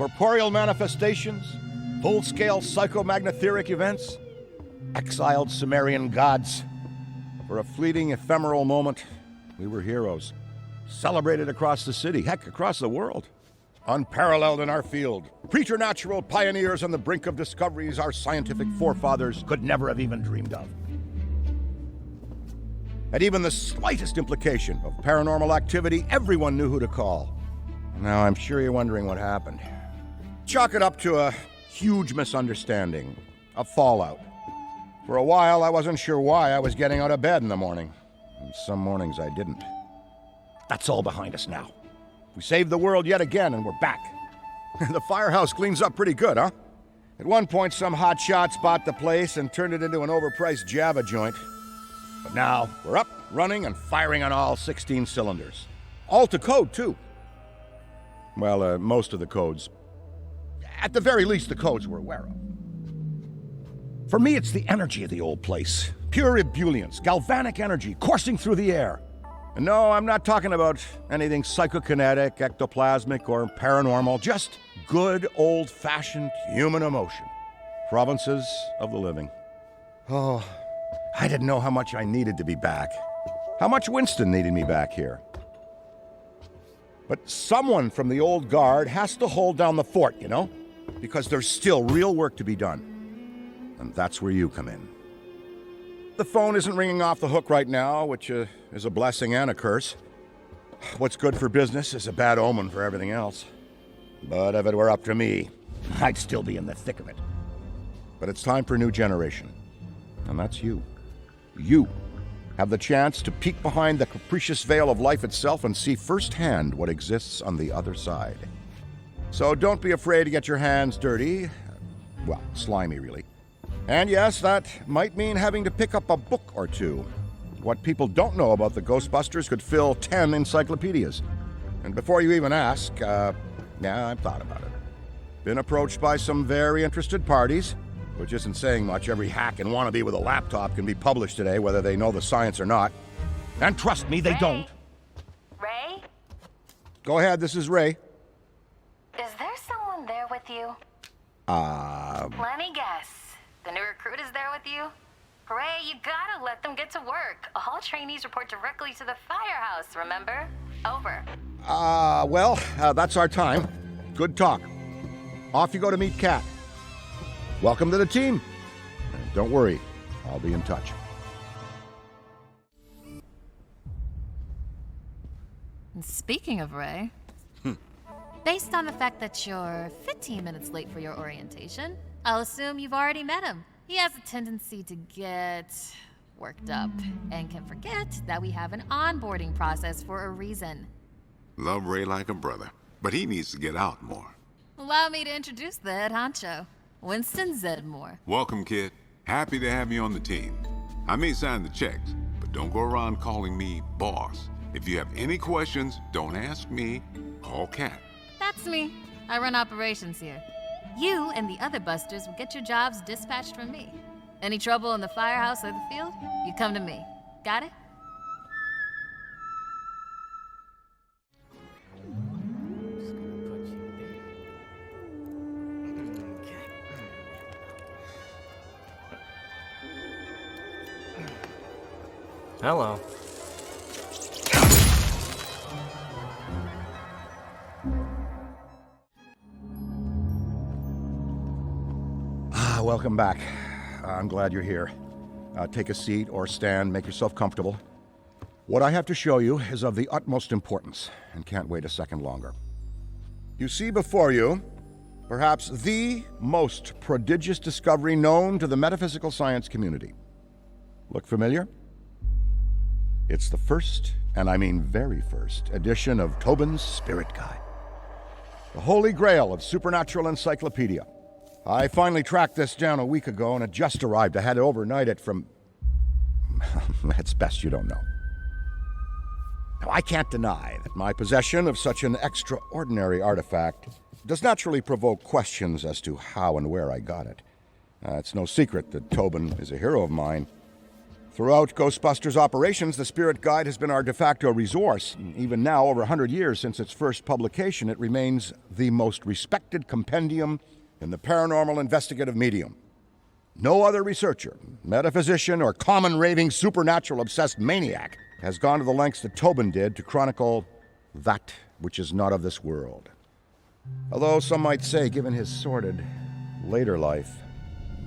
corporeal manifestations, full-scale psychomagnetheric events, exiled Sumerian gods. For a fleeting, ephemeral moment, we were heroes, celebrated across the city, heck, across the world. Unparalleled in our field, preternatural pioneers on the brink of discoveries our scientific forefathers could never have even dreamed of. At even the slightest implication of paranormal activity, everyone knew who to call. Now, I'm sure you're wondering what happened. Chalk it up to a huge misunderstanding, a fallout. For a while, I wasn't sure why I was getting out of bed in the morning. And some mornings I didn't. That's all behind us now. We saved the world yet again, and we're back. The firehouse cleans up pretty good, huh? At one point, some hotshots bought the place and turned it into an overpriced Java joint. But now, we're up, running, and firing on all 16 cylinders. All to code, too. Well, most of the codes. At the very least, the codes we're aware of. For me, it's the energy of the old place. Pure ebullience, galvanic energy coursing through the air. And no, I'm not talking about anything psychokinetic, ectoplasmic, or paranormal. Just good, old-fashioned human emotion. Provinces of the living. Oh, I didn't know how much I needed to be back. How much Winston needed me back here. But someone from the old guard has to hold down the fort, you know? Because there's still real work to be done. And that's where you come in. The phone isn't ringing off the hook right now, which is a blessing and a curse. What's good for business is a bad omen for everything else. But if it were up to me, I'd still be in the thick of it. But it's time for a new generation. And that's you. You have the chance to peek behind the capricious veil of life itself and see firsthand what exists on the other side. So don't be afraid to get your hands dirty. Well, slimy, really. And yes, that might mean having to pick up a book or two. What people don't know about the Ghostbusters could fill 10 encyclopedias. And before you even ask, yeah, I've thought about it. Been approached by some very interested parties, which isn't saying much. Every hack and wannabe with a laptop can be published today, whether they know the science or not. And trust me, they don't. Ray? Go ahead, this is Ray. Is there someone there with you? Let me guess. The new recruit is there with you? Ray, you gotta let them get to work. All trainees report directly to the firehouse, remember? Over. That's our time. Good talk. Off you go to meet Kat. Welcome to the team. And don't worry, I'll be in touch. And speaking of Ray, based on the fact that you're 15 minutes late for your orientation, I'll assume you've already met him. He has a tendency to get worked up and can forget that we have an onboarding process for a reason. Love Ray like a brother, but he needs to get out more. Allow me to introduce the head honcho, Winston Zeddemore. Welcome, kid. Happy to have you on the team. I may sign the checks, but don't go around calling me boss. If you have any questions, don't ask me, call Kat. That's me. I run operations here. You and the other busters will get your jobs dispatched from me. Any trouble in the firehouse or the field, you come to me. Got it? Hello. Welcome back. I'm glad you're here. Take a seat or stand, make yourself comfortable. What I have to show you is of the utmost importance and can't wait a second longer. You see before you, perhaps the most prodigious discovery known to the metaphysical science community. Look familiar? It's the first, and I mean very first, edition of Tobin's Spirit Guide. The holy grail of supernatural encyclopedia. I finally tracked this down a week ago and it just arrived. I had to overnight it from... It's best you don't know. Now, I can't deny that my possession of such an extraordinary artifact does naturally provoke questions as to how and where I got it. It's no secret that Tobin is a hero of mine. Throughout Ghostbusters operations, the Spirit Guide has been our de facto resource. Even now, over 100 years since its first publication, it remains the most respected compendium in the paranormal investigative medium. No other researcher, metaphysician, or common raving supernatural-obsessed maniac has gone to the lengths that Tobin did to chronicle that which is not of this world. Although some might say, given his sordid later life,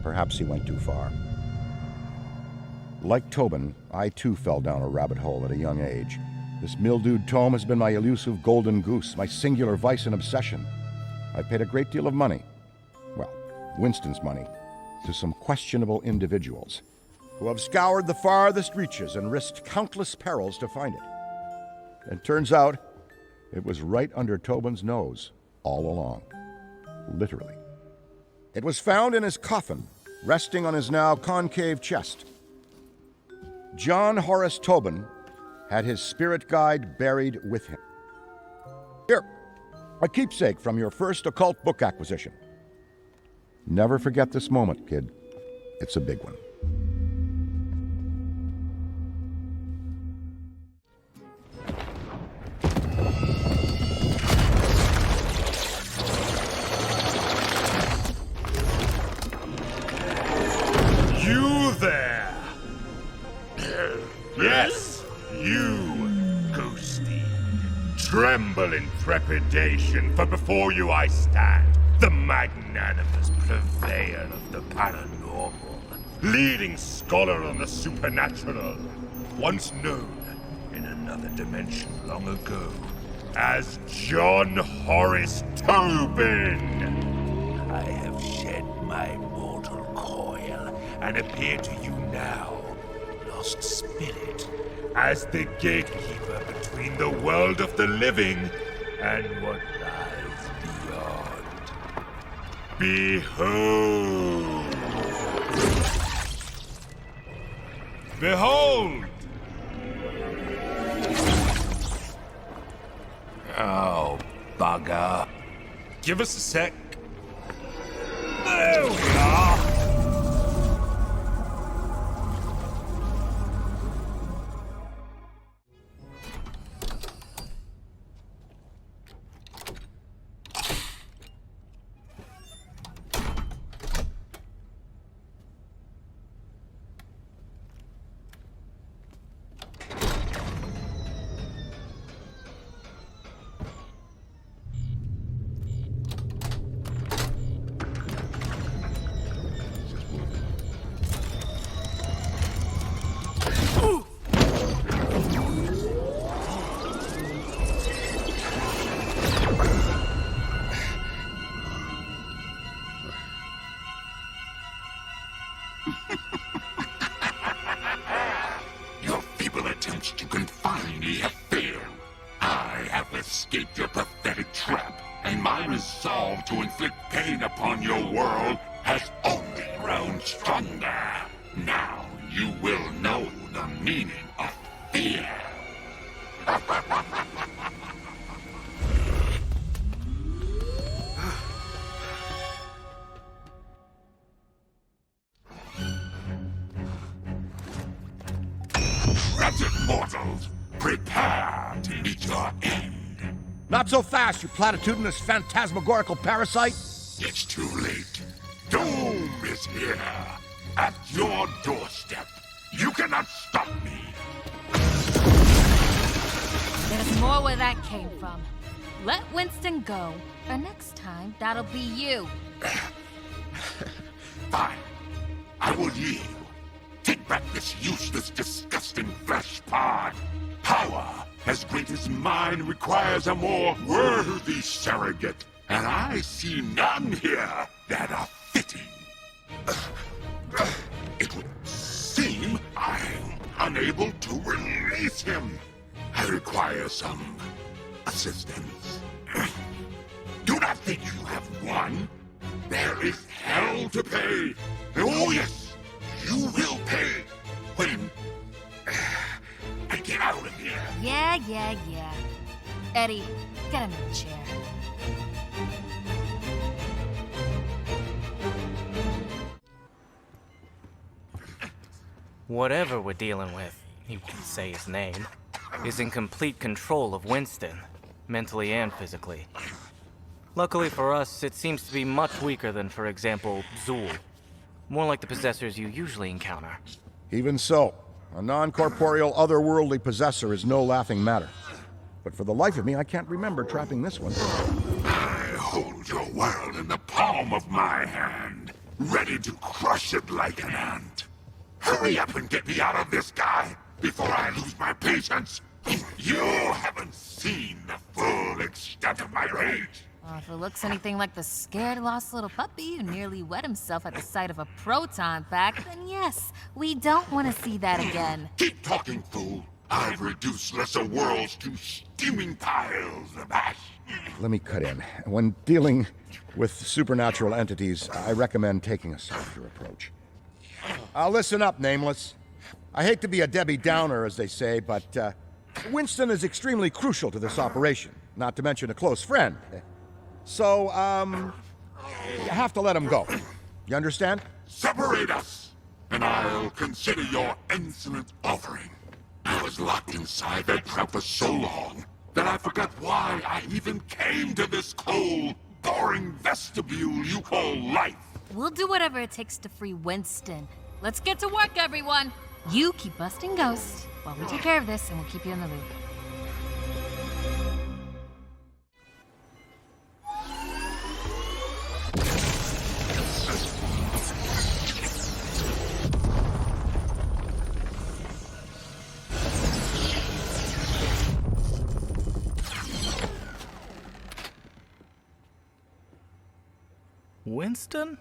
perhaps he went too far. Like Tobin, I too fell down a rabbit hole at a young age. This mildewed tome has been my elusive golden goose, my singular vice and obsession. I paid a great deal of money, well, Winston's money, to some questionable individuals who have scoured the farthest reaches and risked countless perils to find it. And turns out, it was right under Tobin's nose all along. Literally. It was found in his coffin, resting on his now concave chest. John Horace Tobin had his Spirit Guide buried with him. Here, a keepsake from your first occult book acquisition. Never forget this moment, kid. It's a big one. You there! Yes, you, Ghosty. Tremble in trepidation, for before you I stand, the magnanimous purveyor of the paranormal, leading scholar on the supernatural, once known in another dimension long ago as John Horace Tobin. I have shed my mortal coil and appear to you now, lost spirit, as the gatekeeper between the world of the living and what lies beyond. Behold! Behold! Oh, bugger. Give us a sec. There we are! Your feeble attempts to confine me have failed. I have escaped your pathetic trap, and my resolve to inflict pain upon your world has only grown stronger. Now you will know the meaning of fear. Wretched mortals, prepare to meet your end. Not so fast, you platitudinous phantasmagorical parasite! It's too late. Doom is here, at your doorstep. You cannot stop me. There's more where that came from. Let Winston go, or next time, that'll be you. Fine. I will yield. Take back this useless, disgusting flesh pod. Power as great as mine requires a more worthy surrogate, and I see none here that are fitting. It would seem I'm unable to release him. I require some assistance. Do not think you have won. There is hell to pay. Oh yes, you will pay when I get out of here. Yeah. Eddie, get him in a chair. Whatever we're dealing with, he won't say his name, is in complete control of Winston, mentally and physically. Luckily for us, it seems to be much weaker than, for example, Zool. More like the possessors you usually encounter. Even so, a non-corporeal, otherworldly possessor is no laughing matter. But for the life of me, I can't remember trapping this one. I hold your world in the palm of my hand, ready to crush it like an ant. Hurry up and get me out of this guy before I lose my patience. You haven't seen the full extent of my rage. Well, if it looks anything like the scared, lost little puppy who nearly wet himself at the sight of a Proton Pack, then yes, we don't want to see that again. Keep talking, fool. I've reduced lesser worlds to steaming piles of ash. Let me cut in. When dealing with supernatural entities, I recommend taking a softer approach. Listen up, Nameless. I hate to be a Debbie Downer, as they say, but Winston is extremely crucial to this operation, not to mention a close friend. So, you have to let him go. You understand? Separate us, and I'll consider your insolent offering. I was locked inside that trap for so long that I forgot why I even came to this cold, boring vestibule you call life. We'll do whatever it takes to free Winston. Let's get to work, everyone. You keep busting ghosts while we take care of this, and we'll keep you in the loop. Winston?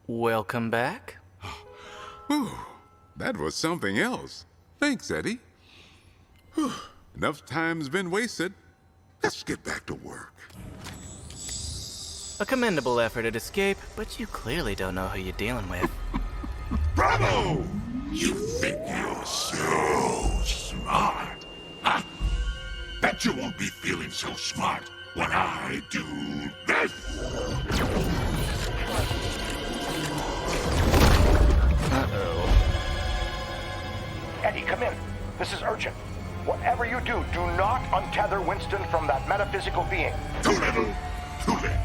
Welcome back? Whew, that was something else. Thanks, Eddie. Whew, enough time's been wasted. Let's get back to work. A commendable effort at escape, but you clearly don't know who you're dealing with. Bravo! You think you're so smart, huh? Bet you won't be feeling so smart when I do this. Eddie, come in. This is urgent. Whatever you do, do not untether Winston from that metaphysical being. Too little, too late.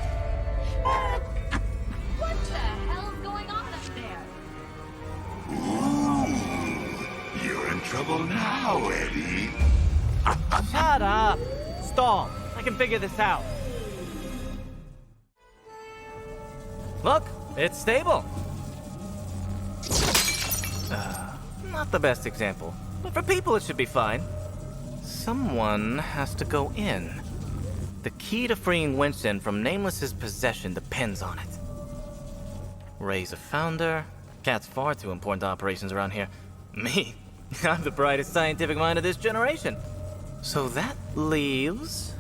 What the hell's going on up there? Ooh, you're in trouble now, Eddie. Shut up! Stall. I can figure this out. Look, it's stable. Not the best example, but for people it should be fine. Someone has to go in. The key to freeing Winston from Nameless's possession depends on it. Ray's a founder. Cat's far too important to operations around here. Me? I'm the brightest scientific mind of this generation. So that leaves...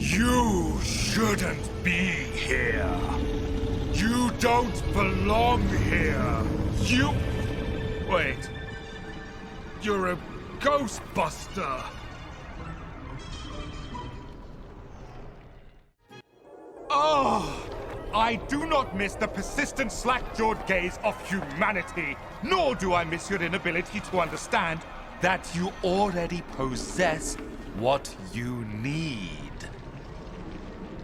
You shouldn't be here. You don't belong here. You... Wait. You're a Ghostbuster. Oh! I do not miss the persistent slack-jawed gaze of humanity, nor do I miss your inability to understand that you already possess what you need.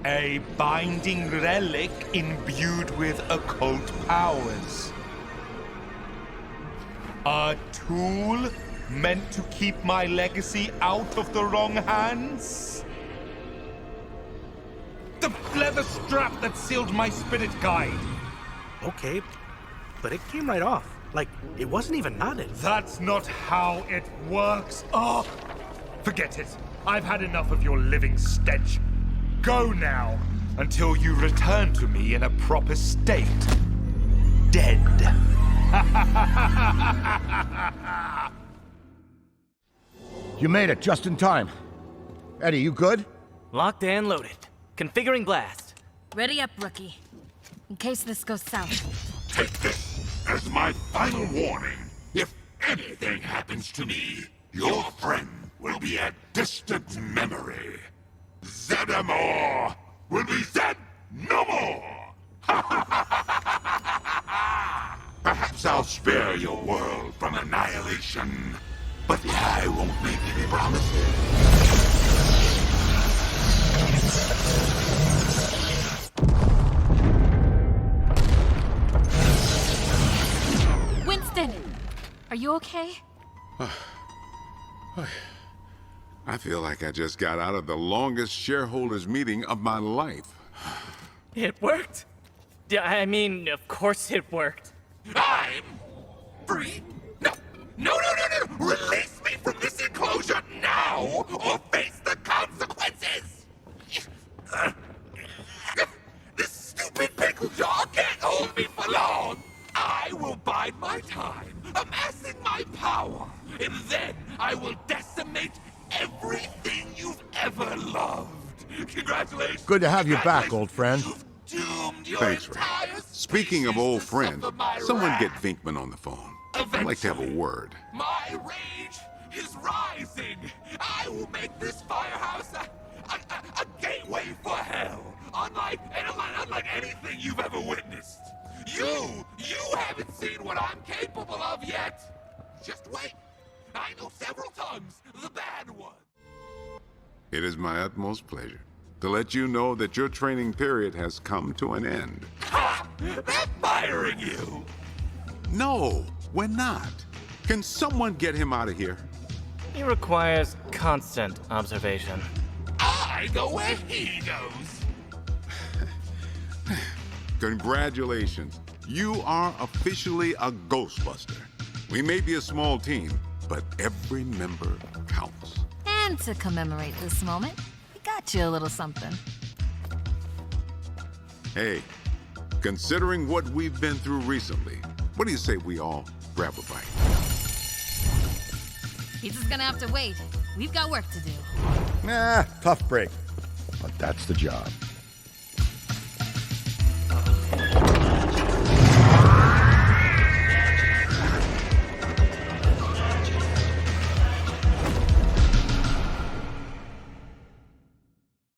A binding relic imbued with occult powers. A tool meant to keep my legacy out of the wrong hands? The leather strap that sealed my spirit guide. Okay, but it came right off. Like, it wasn't even knotted. That's not how it works. Oh, forget it. I've had enough of your living stench. Go now, until you return to me in a proper state. Dead. You made it just in time. Eddie, you good? Locked and loaded. Configuring blast. Ready up, rookie. In case this goes south. Take this as my final warning. If anything happens happens to me, your friend will be a distant memory. Zeddemore will be Zed no more! Perhaps I'll spare your world from annihilation, but I won't make any promises. Winston! Are you okay? I feel like I just got out of the longest shareholders meeting of my life. It worked? Yeah, I mean, of course it worked. I'm free. No! Release me from this enclosure now, or face the consequences! This stupid pickle jaw can't hold me for long! I will bide my time, amassing my power, and then I will decimate everything you've ever loved. Congratulations! Good to have you back, old friend. Doomed your Thanks, Ray. entire Speaking of species old to friends, suffer my someone wrath. get Vinkman on the phone. I'd like to have a word. My rage is rising. I will make this firehouse a gateway for hell. Unlike anything you've ever witnessed. You haven't seen what I'm capable of yet. Just wait. I know several tongues, the bad one. It is my utmost pleasure to let you know that your training period has come to an end. Ha! They're firing you. No, we're not. Can someone get him out of here? He requires constant observation. I go where he goes. Congratulations. You are officially a Ghostbuster. We may be a small team, but every member counts. And to commemorate this moment, we got you a little something. Hey, considering what we've been through recently, what do you say we all grab a bite? He's just gonna have to wait. We've got work to do. Tough break. But that's the job.